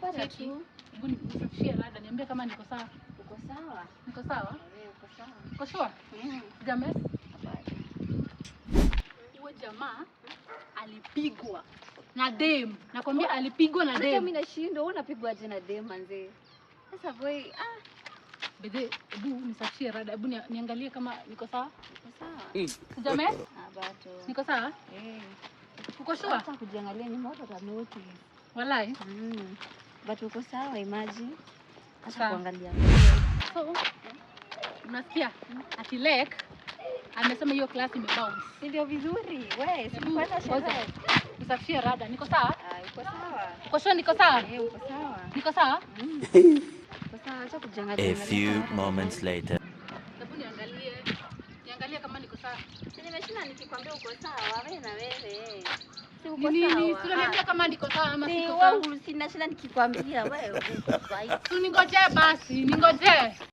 Napata tu. Hebu nisafishie rada, niambie kama niko sawa. Uko sawa? Niko sawa? Uko sawa. Uko sure? James? Hapana. Huyo jamaa alipigwa na dem. Nakwambia alipigwa na dem. Mimi nashindwa, unapigwa aje na dem manze? Sasa boy, Bede, hebu nisafishie rada. Hebu niangalie kama niko sawa. Uko sawa? James? Bato. Niko sawa? Uko sure? Hata kujiangalia ni moto ta notice. Walai. But uko sawa, imagine. Acha kuangalia. So, unasikia? Ati Lake amesema hiyo class imebounce. Ndio vizuri. Wewe, sikupata sherehe. Nisafishie rada. Niko sawa? Uko sawa. Uko sure niko sawa? Uko sawa. Niko sawa? Uko sawa, acha kujiangalia. A few moments later. Hebu niangalie kama niko sawa. Nimeshinda nikikwambia uko sawa, wewe na wewe. Si uko Nini? sawa? Sio niambia kama niko sawa ama siko sawa. Wewe sina nikikwambia wewe uko sawa. Tu ningoje basi, ningoje.